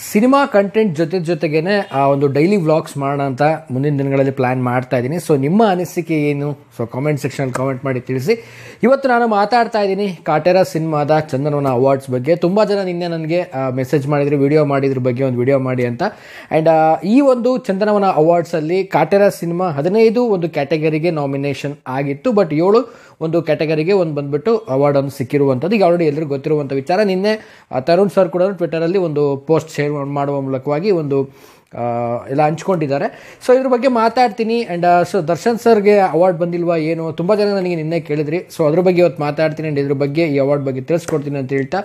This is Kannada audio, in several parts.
ಸಿನಿಮಾ ಕಂಟೆಂಟ್ ಜೊತೆಗೇನೆ ಒಂದು ಡೈಲಿ ವ್ಲಾಗ್ಸ್ ಮಾಡೋಣ ಅಂತ ಮುಂದಿನ ದಿನಗಳಲ್ಲಿ ಪ್ಲಾನ್ ಮಾಡ್ತಾ ಇದ್ದೀನಿ. ಸೊ ನಿಮ್ಮ ಅನಿಸಿಕೆ ಏನು? ಸೊ ಕಾಮೆಂಟ್ ಸೆಕ್ಷನ್ ಕಾಮೆಂಟ್ ಮಾಡಿ ತಿಳಿಸಿ. ಇವತ್ತು ನಾನು ಮಾತಾಡ್ತಾ ಇದ್ದೀನಿ ಕಾಟೇರ ಸಿನಿಮಾದ ಚಂದನವನ ಅವಾರ್ಡ್ಸ್ ಬಗ್ಗೆ. ತುಂಬ ಜನ ನಿನ್ನೆ ನನಗೆ ಮೆಸೇಜ್ ಮಾಡಿದ್ರು, ವಿಡಿಯೋ ಮಾಡಿದ್ರ ಬಗ್ಗೆ ಒಂದು ವಿಡಿಯೋ ಮಾಡಿ ಅಂತ. ಆ್ಯಂಡ್ ಈ ಒಂದು ಚಂದನವನ ಅವಾರ್ಡ್ಸಲ್ಲಿ ಕಾಟೇರ ಸಿನಿಮಾ 15 ಒಂದು ಕ್ಯಾಟಗರಿಗೆ ನಾಮಿನೇಷನ್ ಆಗಿತ್ತು. ಬಟ್ 7 ಒಂದು ಕ್ಯಾಟಗರಿಗೆ ಒಂದು ಬಂದ್ಬಿಟ್ಟು ಅವಾರ್ಡನ್ನು ಸಿಕ್ಕಿರುವಂಥದ್ದು ಈಗ ಆಲ್ರೆಡಿ ಎಲ್ಲರಿಗೂ ಗೊತ್ತಿರುವಂಥ ವಿಚಾರ. ನಿನ್ನೆ ತರುಣ್ ಸರ್ ಕೂಡ ಟ್ವಿಟರಲ್ಲಿ ಒಂದು ಪೋಸ್ಟ್ ಶೇರ್ ಮಾಡುವ ಮೂಲಕವಾಗಿ ಒಂದು ಎಲ್ಲ ಹಂಚ್ಕೊಂಡಿದ್ದಾರೆ. ಸೊ ಇದ್ರ ಬಗ್ಗೆ ಮಾತಾಡ್ತೀನಿ. ಆ್ಯಂಡ್ ಸೊ ದರ್ಶನ್ ಸರ್ಗೆ ಅವಾರ್ಡ್ ಬಂದಿಲ್ವಾ ಏನು, ತುಂಬ ಜನ ನನಗೆ ನಿನ್ನೆ ಕೇಳಿದ್ರಿ. ಸೊ ಅದ್ರ ಬಗ್ಗೆ ಇವತ್ತು ಮಾತಾಡ್ತೀನಿ. ಆ್ಯಂಡ್ ಇದ್ರ ಬಗ್ಗೆ ಈ ಅವಾರ್ಡ್ ಬಗ್ಗೆ ತಿಳಿಸ್ಕೊಡ್ತೀನಿ ಅಂತ ಹೇಳ್ತಾ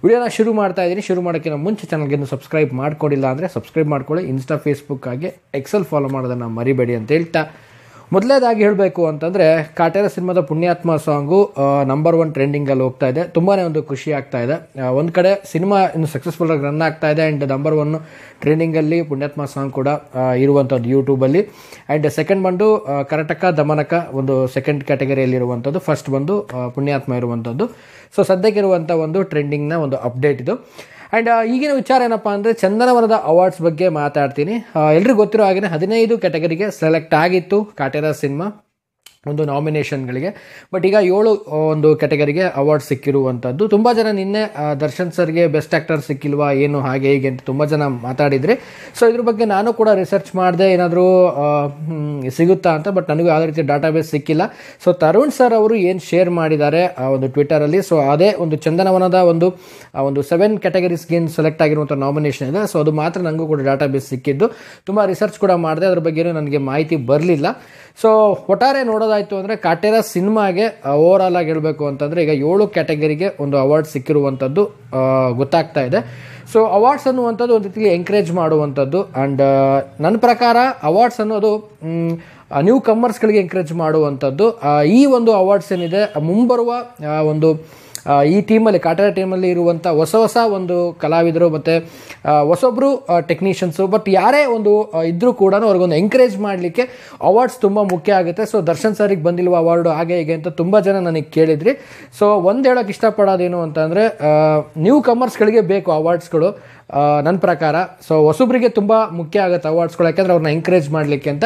ವಿಡಿಯೋನ ಶುರು ಮಾಡ್ತಾ ಇದ್ದೀನಿ. ಶುರು ಮಾಡೋಕ್ಕಿಂತ ಮುಂಚೆ ಚಾನಲ್ಗೆ ಸಬ್ಸ್ಕ್ರೈಬ್ ಮಾಡ್ಕೊಂಡಿಲ್ಲ ಅಂದರೆ ಸಬ್ಸ್ಕ್ರೈಬ್ ಮಾಡ್ಕೊಳ್ಳಿ. ಇನ್ಸ್ಟಾ ಫೇಸ್ಬುಕ್ ಹಾಗೆ ಎಕ್ಸೆಲ್ ಫಾಲೋ ಮಾಡೋದನ್ನು ಮರಿಬೇಡಿ ಅಂತ ಹೇಳ್ತಾ ಮೊದಲೇದಾಗಿ ಹೇಳಬೇಕು ಅಂತಂದರೆ ಕಾಟೇರ ಸಿನಿಮಾದ ಪುಣ್ಯಾತ್ಮ ಸಾಂಗು ನಂಬರ್ 1 ಟ್ರೆಂಡಿಂಗಲ್ಲಿ ಹೋಗ್ತಾ ಇದೆ. ತುಂಬಾ ಒಂದು ಖುಷಿ ಆಗ್ತಾ ಇದೆ. ಒಂದು ಕಡೆ ಸಿನಿಮಾ ಇನ್ನು ಸಕ್ಸಸ್ಫುಲ್ ಆಗಿ ರನ್ ಆಗ್ತಾ ಇದೆ. ಆ್ಯಂಡ್ ನಂಬರ್ 1 ಟ್ರೆಂಡಿಂಗಲ್ಲಿ ಪುಣ್ಯಾತ್ಮ ಸಾಂಗ್ ಕೂಡ ಇರುವಂಥದ್ದು ಯೂಟ್ಯೂಬಲ್ಲಿ. ಆ್ಯಂಡ್ ಸೆಕೆಂಡ್ ಬಂದು ಕರ್ನಾಟಕ ದಮನಕ ಒಂದು ಸೆಕೆಂಡ್ ಕ್ಯಾಟಗರಿಯಲ್ಲಿರುವಂಥದ್ದು, ಫಸ್ಟ್ ಬಂದು ಪುಣ್ಯಾತ್ಮ ಇರುವಂಥದ್ದು. ಸೊ ಸದ್ಯಕ್ಕಿರುವಂಥ ಒಂದು ಟ್ರೆಂಡಿಂಗ್ನ ಒಂದು ಅಪ್ಡೇಟ್ ಇದು. ಆ್ಯಂಡ್ ಈಗಿನ ವಿಚಾರ ಏನಪ್ಪ ಅಂದರೆ ಚಂದನವನದ ಅವಾರ್ಡ್ಸ್ ಬಗ್ಗೆ ಮಾತಾಡ್ತೀನಿ. ಎಲ್ರಿಗೂ ಗೊತ್ತಿರೋ ಹಾಗೆ 15 ಕ್ಯಾಟಗರಿಗೆ ಸೆಲೆಕ್ಟ್ ಆಗಿತ್ತು ಕಾಟೇರ ಸಿನಿಮಾ ಒಂದು ನಾಮಿನೇಷನ್ಗಳಿಗೆ. ಬಟ್ ಈಗ 7 ಒಂದು ಕ್ಯಾಟಗರಿಗೆ ಅವಾರ್ಡ್ ಸಿಕ್ಕಿರುವಂಥದ್ದು. ತುಂಬ ಜನ ನಿನ್ನೆ ದರ್ಶನ್ ಸರ್ಗೆ ಬೆಸ್ಟ್ ಆ್ಯಕ್ಟರ್ ಸಿಕ್ಕಿಲ್ವಾ ಏನು ಹಾಗೆ ಹೀಗೆ ಅಂತ ತುಂಬ ಜನ ಮಾತಾಡಿದರೆ. ಸೊ ಇದ್ರ ಬಗ್ಗೆ ನಾನು ಕೂಡ ರಿಸರ್ಚ್ ಮಾಡಿದೆ ಏನಾದರೂ ಸಿಗುತ್ತಾ ಅಂತ. ಬಟ್ ನನಗೂ ಯಾವುದೇ ರೀತಿ ಡಾಟಾಬೇಸ್ ಸಿಕ್ಕಿಲ್ಲ. ಸೊ ತರುಣ್ ಸರ್ ಅವರು ಏನು ಶೇರ್ ಮಾಡಿದ್ದಾರೆ ಒಂದು ಟ್ವಿಟರಲ್ಲಿ, ಸೊ ಅದೇ ಒಂದು ಚಂದನವನದ ಒಂದು 7 ಕ್ಯಾಟಗರೀಸ್ಗೆ ಏನು ಸೆಲೆಕ್ಟ್ ಆಗಿರುವಂಥ ನಾಮಿನೇಷನ್ ಇದೆ. ಸೊ ಅದು ಮಾತ್ರ ನನಗೂ ಕೂಡ ಡಾಟಾಬೇಸ್ ಸಿಕ್ಕಿದ್ದು. ತುಂಬ ರಿಸರ್ಚ್ ಕೂಡ ಮಾಡಿದೆ, ಅದ್ರ ಬಗ್ಗೆ ನನಗೆ ಮಾಹಿತಿ ಬರಲಿಲ್ಲ. ಸೊ ಒಟ್ಟಾರೆ ನೋಡೋದಾಯಿತು ಅಂದರೆ ಕಾಟೇರ ಸಿನಿಮಾಗೆ ಓವರ್ ಆಲ್ ಆಗಿ ಹೇಳಬೇಕು ಅಂತಂದರೆ ಈಗ 7 ಕ್ಯಾಟಗರಿಗೆ ಒಂದು ಅವಾರ್ಡ್ ಸಿಕ್ಕಿರುವಂಥದ್ದು ಗೊತ್ತಾಗ್ತಾ ಇದೆ. ಸೊ ಅವಾರ್ಡ್ಸ್ ಅನ್ನುವಂಥದ್ದು ಒಂದು ರೀತಿಯಲ್ಲಿ ಎಂಕರೇಜ್ ಮಾಡುವಂಥದ್ದು. ಆ್ಯಂಡ್ ನನ್ನ ಪ್ರಕಾರ ಅವಾರ್ಡ್ಸ್ ಅನ್ನೋದು ನ್ಯೂ ಕಮ್ಮರ್ಸ್ಗಳಿಗೆ ಎಂಕರೇಜ್ ಮಾಡುವಂಥದ್ದು. ಈ ಒಂದು ಅವಾರ್ಡ್ಸ್ ಏನಿದೆ ಮುಂಬರುವ ಒಂದು ಈ ಟೀಮಲ್ಲಿ ಕಾಟೇರ ಟೀಮಲ್ಲಿ ಇರುವಂಥ ಹೊಸ ಒಂದು ಕಲಾವಿದರು ಮತ್ತು ಹೊಸೊಬ್ಬರು ಟೆಕ್ನಿಷಿಯನ್ಸು, ಬಟ್ ಯಾರೇ ಒಂದು ಇದ್ದರೂ ಕೂಡ ಅವ್ರಿಗೊಂದು ಎಂಕರೇಜ್ ಮಾಡಲಿಕ್ಕೆ ಅವಾರ್ಡ್ಸ್ ತುಂಬ ಮುಖ್ಯ ಆಗುತ್ತೆ. ಸೊ ದರ್ಶನ್ ಸರಿಗೆ ಬಂದಿಲ್ವ ಅವಾರ್ಡು ಹಾಗೆ ಹೀಗೆ ಅಂತ ತುಂಬ ಜನ ನನಗೆ ಕೇಳಿದ್ರಿ. ಸೊ ಒಂದು ಹೇಳೋಕ್ಕೆ ಇಷ್ಟಪಡೋದೇನು ಅಂತಂದರೆ ನ್ಯೂ ಕಮರ್ಸ್ಗಳಿಗೆ ಬೇಕು ಅವಾರ್ಡ್ಸ್ಗಳು ನನ್ನ ಪ್ರಕಾರ. ಸೊ ಹೊಸಬ್ರಿಗೆ ತುಂಬ ಮುಖ್ಯ ಆಗುತ್ತೆ ಅವಾರ್ಡ್ಸ್ಗಳು, ಯಾಕೆಂದರೆ ಅವ್ರನ್ನ ಎಂಕರೇಜ್ ಮಾಡಲಿಕ್ಕೆ ಅಂತ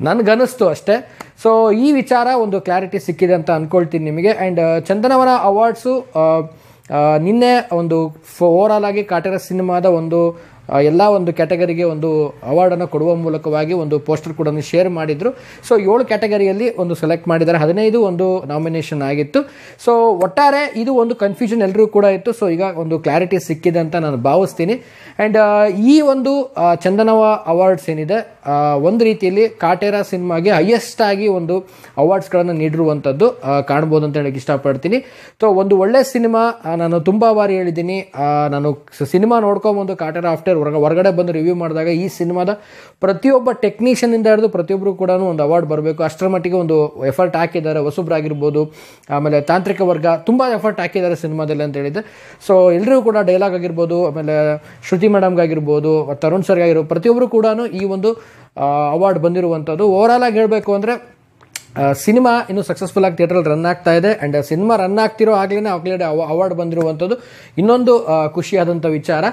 ನನಗನ್ನಿಸ್ತು ಅಷ್ಟೇ. ಸೊ ಈ ವಿಚಾರ ಒಂದು ಕ್ಲಾರಿಟಿ ಸಿಕ್ಕಿದೆ ಅಂತ ಅಂದ್ಕೊಳ್ತೀನಿ ನಿಮಗೆ. ಆ್ಯಂಡ್ ಚಂದನವನ ಅವಾರ್ಡ್ಸು ನಿನ್ನೆ ಒಂದು ಓವರ್ ಆಲ್ ಆಗಿ ಕಾಟೇರ ಸಿನಿಮಾದ ಒಂದು ಎಲ್ಲ ಒಂದು ಕ್ಯಾಟಗರಿಗೆ ಒಂದು ಅವಾರ್ಡನ್ನು ಕೊಡುವ ಮೂಲಕವಾಗಿ ಒಂದು ಪೋಸ್ಟರ್ ಕೂಡ ಶೇರ್ ಮಾಡಿದರು. ಸೊ 7 ಕ್ಯಾಟಗರಿಯಲ್ಲಿ ಒಂದು ಸೆಲೆಕ್ಟ್ ಮಾಡಿದ್ದಾರೆ, 15 ಒಂದು ನಾಮಿನೇಷನ್ ಆಗಿತ್ತು. ಸೊ ಒಟ್ಟಾರೆ ಇದು ಒಂದು ಕನ್ಫ್ಯೂಷನ್ ಎಲ್ಲರಿಗೂ ಕೂಡ ಇತ್ತು. ಸೊ ಈಗ ಒಂದು ಕ್ಲಾರಿಟಿ ಸಿಕ್ಕಿದೆ ಅಂತ ನಾನು ಭಾವಿಸ್ತೀನಿ. ಆ್ಯಂಡ್ ಈ ಒಂದು ಚಂದನವ ಅವಾರ್ಡ್ಸ್ ಏನಿದೆ ಒಂದು ರೀತಿಯಲ್ಲಿ ಕಾಟೇರ ಸಿನಿಮಾಗೆ ಹೈಯೆಸ್ಟ್ ಆಗಿ ಒಂದು ಅವಾರ್ಡ್ಸ್ಗಳನ್ನು ನೀಡಿರುವಂಥದ್ದು ಕಾಣ್ಬೋದು ಅಂತ ಹೇಳಕ್ಕೆ ಇಷ್ಟಪಡ್ತೀನಿ. ಸೊ ಒಂದು ಒಳ್ಳೆ ಸಿನಿಮಾ, ನಾನು ತುಂಬ ಬಾರಿ ಹೇಳಿದ್ದೀನಿ, ನಾನು ಸಿನಿಮಾ ನೋಡ್ಕೊಂಬಂದು ಕಾಟೇರ ಆಫ್ಟರ್ ಹೊರಗಡೆ ಬಂದು ರಿವ್ಯೂ ಮಾಡಿದಾಗ ಈ ಸಿನಿಮಾದ ಪ್ರತಿಯೊಬ್ಬ ಟೆಕ್ನಿಷಿಯನ್ನಿಂದ ಹಿಡಿದು ಪ್ರತಿಯೊಬ್ಬರು ಕೂಡ ಒಂದು ಅವಾರ್ಡ್ ಬರಬೇಕು, ಅಷ್ಟರ ಮಟ್ಟಿಗೆ ಒಂದು ಎಫರ್ಟ್ ಹಾಕಿದ್ದಾರೆ. ಹೊಸಬ್ರಾಗಿರ್ಬೋದು, ಆಮೇಲೆ ತಾಂತ್ರಿಕ ವರ್ಗ ತುಂಬ ಎಫರ್ಟ್ ಹಾಕಿದ್ದಾರೆ ಸಿನಿಮಾದಲ್ಲಿ ಅಂತ ಹೇಳಿದೆ. ಸೊ ಎಲ್ಲರಿಗೂ ಕೂಡ ಡೈಲಾಗ್ ಆಗಿರ್ಬೋದು, ಆಮೇಲೆ ಶ್ರುತಿ ಮೇಡಮ್ಗಾಗಿರ್ಬೋದು, ತರುಣ್ ಸರ್ಗಾಗಿರ್ಬೋದು, ಪ್ರತಿಯೊಬ್ಬರು ಕೂಡ ಈ ಒಂದು ಅವಾರ್ಡ್ ಬಂದಿರುವಂಥದ್ದು. ಓವರ್ ಆಲ್ ಆಗಿ ಹೇಳಬೇಕು ಅಂದರೆ ಸಿನಿಮಾ ಇನ್ನೂ ಸಕ್ಸಸ್ಫುಲ್ ಆಗಿ ಥಿಯೇಟ್ರಲ್ಲಿ ರನ್ ಆಗ್ತಾ ಇದೆ. ಆ್ಯಂಡ್ ಸಿನಿಮಾ ರನ್ ಆಗ್ತಿರೋ ಆಗಲೇ ಅವಾರ್ಡ್ ಬಂದಿರುವಂಥದ್ದು ಇನ್ನೊಂದು ಖುಷಿಯಾದಂಥ ವಿಚಾರ.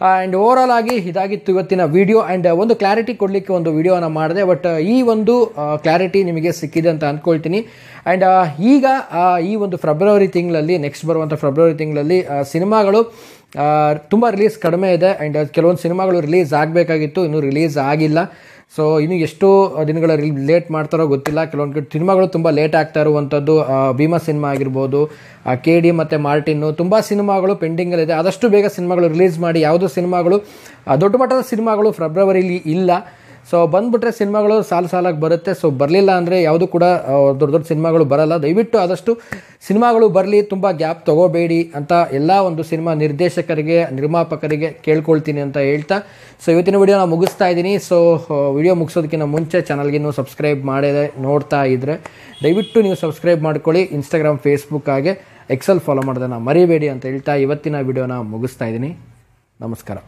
ಆ್ಯಂಡ್ ಓವರ್ ಆಲ್ ಆಗಿ ಇದಾಗಿತ್ತು ಇವತ್ತಿನ ವಿಡಿಯೋ. ಆ್ಯಂಡ್ ಒಂದು ಕ್ಲಾರಿಟಿ ಕೊಡಲಿಕ್ಕೆ ಒಂದು ವಿಡಿಯೋನ ಮಾಡಿದೆ. ಬಟ್ ಈ ಒಂದು ಕ್ಲಾರಿಟಿ ನಿಮಗೆ ಸಿಕ್ಕಿದೆ ಅಂತ ಅಂದ್ಕೊಳ್ತೀನಿ. ಆ್ಯಂಡ್ ಈಗ ಈ ಒಂದು ಫೆಬ್ರವರಿ ತಿಂಗಳಲ್ಲಿ, ನೆಕ್ಸ್ಟ್ ಬರುವಂಥ ಫೆಬ್ರವರಿ ತಿಂಗಳಲ್ಲಿ ಸಿನಿಮಾಗಳು ತುಂಬ ರಿಲೀಸ್ ಕಡಿಮೆ ಇದೆ. ಆ್ಯಂಡ್ ಕೆಲವೊಂದು ಸಿನಿಮಾಗಳು ರಿಲೀಸ್ ಆಗಬೇಕಾಗಿತ್ತು, ಇನ್ನೂ ರಿಲೀಸ್ ಆಗಿಲ್ಲ. ಸೊ ಇನ್ನು ಎಷ್ಟು ದಿನಗಳ ಲೇಟ್ ಮಾಡ್ತಾರೋ ಗೊತ್ತಿಲ್ಲ. ಕೆಲವೊಂದು ಸಿನಿಮಾಗಳು ತುಂಬ ಲೇಟ್ ಆಗ್ತಾ ಇರುವಂಥದ್ದು. ಭೀಮಾ ಸಿನಿಮಾ ಆಗಿರ್ಬೋದು, KD ಮತ್ತು ಮಾರ್ಟಿನ್ನು, ತುಂಬ ಸಿನಿಮಾಗಳು ಪೆಂಡಿಂಗಲ್ಲಿದೆ. ಆದಷ್ಟು ಬೇಗ ಸಿನಿಮಾಗಳು ರಿಲೀಸ್ ಮಾಡಿ. ಯಾವುದೋ ಸಿನಿಮಾಗಳು ದೊಡ್ಡ ಮಟ್ಟದ ಸಿನಿಮಾಗಳು ಫೆಬ್ರವರಿಲಿ ಇಲ್ಲ. ಸೊ ಬಂದುಬಿಟ್ರೆ ಸಿನಿಮಾಗಳು ಸಾಲಾಗಿ ಬರುತ್ತೆ. ಸೊ ಬರಲಿಲ್ಲ ಅಂದರೆ ಯಾವುದು ಕೂಡ ದೊಡ್ಡ ಸಿನಿಮಾಗಳು ಬರಲ್ಲ. ದಯವಿಟ್ಟು ಆದಷ್ಟು ಸಿನಿಮಾಗಳು ಬರಲಿ, ತುಂಬ ಗ್ಯಾಪ್ ತೊಗೋಬೇಡಿ ಅಂತ ಎಲ್ಲ ಒಂದು ಸಿನಿಮಾ ನಿರ್ದೇಶಕರಿಗೆ, ನಿರ್ಮಾಪಕರಿಗೆ ಕೇಳ್ಕೊಳ್ತೀನಿ ಅಂತ ಹೇಳ್ತಾ ಸೊ ಇವತ್ತಿನ ವಿಡಿಯೋನ ಮುಗಿಸ್ತಾ ಇದ್ದೀನಿ. ಸೊ ವಿಡಿಯೋ ಮುಗಿಸೋದಕ್ಕಿಂತ ಮುಂಚೆ ಚಾನಲ್ಗೆ ಇನ್ನೂ ಸಬ್ಸ್ಕ್ರೈಬ್ ಮಾಡದೆ ನೋಡ್ತಾ ಇದ್ದರೆ ದಯವಿಟ್ಟು ನೀವು ಸಬ್ಸ್ಕ್ರೈಬ್ ಮಾಡ್ಕೊಳ್ಳಿ. ಇನ್ಸ್ಟಾಗ್ರಾಮ್, ಫೇಸ್ಬುಕ್ ಹಾಗೆ ಎಕ್ಸೆಲ್ ಫಾಲೋ ಮಾಡೋದನ್ನು ಮರಿಬೇಡಿ ಅಂತ ಹೇಳ್ತಾ ಇವತ್ತಿನ ವಿಡಿಯೋನ ಮುಗಿಸ್ತಾ ಇದ್ದೀನಿ. ನಮಸ್ಕಾರ.